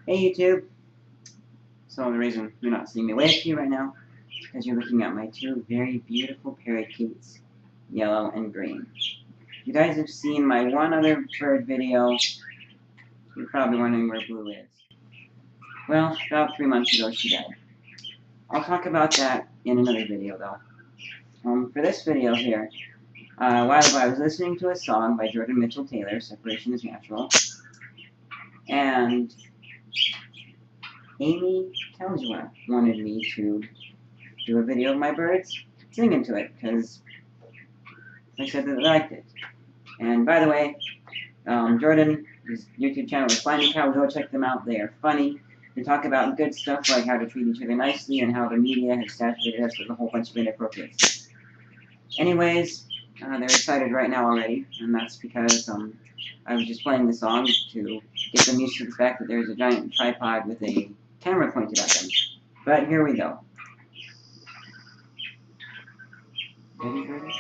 Hey YouTube! So the reason you're not seeing me wave to you right now is because you're looking at my two very beautiful parakeets, yellow and green. You guys have seen my one other bird video. You're probably wondering where Blue is. Well, about 3 months ago she died. I'll talk about that in another video though. For this video here, a while ago I was listening to a song by Jordan Mitchell Taylor, Separation is Natural, and Amy Telgua wanted me to do a video of my birds singing to it because they said that they liked it. And by the way, Jordan, his YouTube channel is Finding Cow. Go check them out. They are funny. They talk about good stuff like how to treat each other nicely and how the media has saturated us with a whole bunch of inappropriate stuff. Anyways, they're excited right now already, and that's because I was just playing the song to get them used to the fact that there's a giant tripod with a camera pointed at them. But here we go. Ready, Jordan?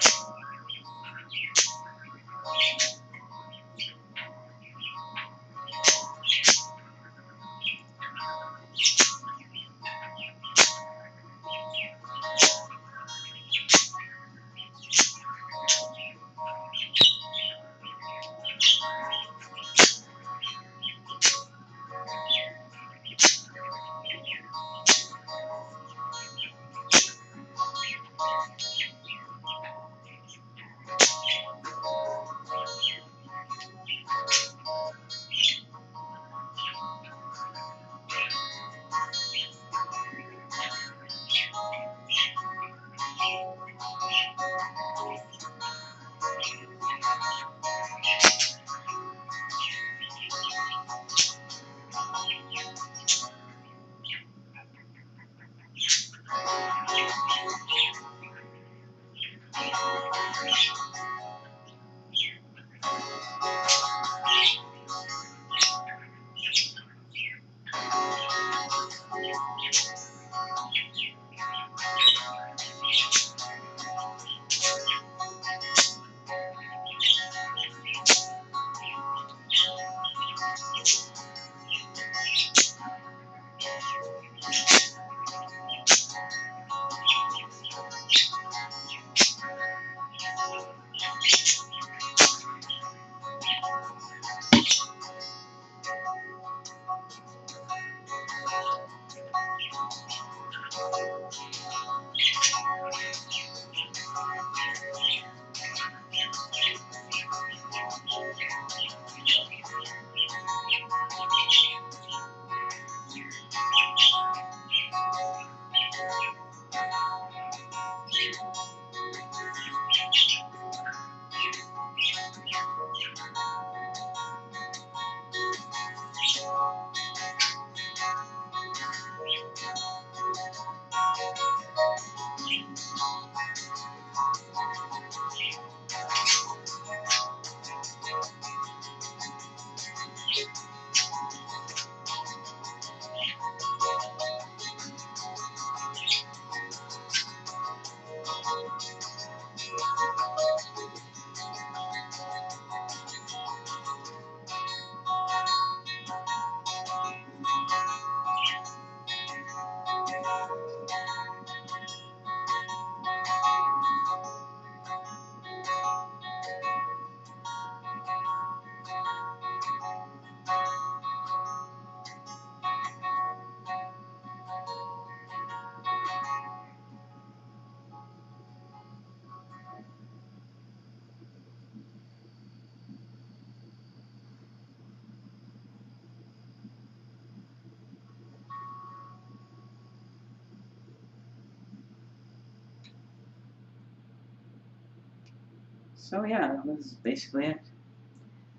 So yeah, that was basically it.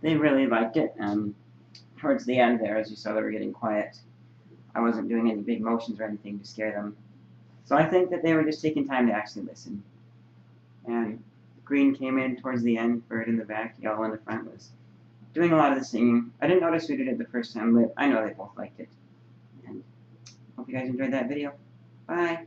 They really liked it, and towards the end there, as you saw, they were getting quiet. I wasn't doing any big motions or anything to scare them. So I think that they were just taking time to actually listen. And green came in towards the end, bird in the back, yellow in the front was doing a lot of the singing. I didn't notice who did it the first time, but I know they both liked it. And hope you guys enjoyed that video. Bye!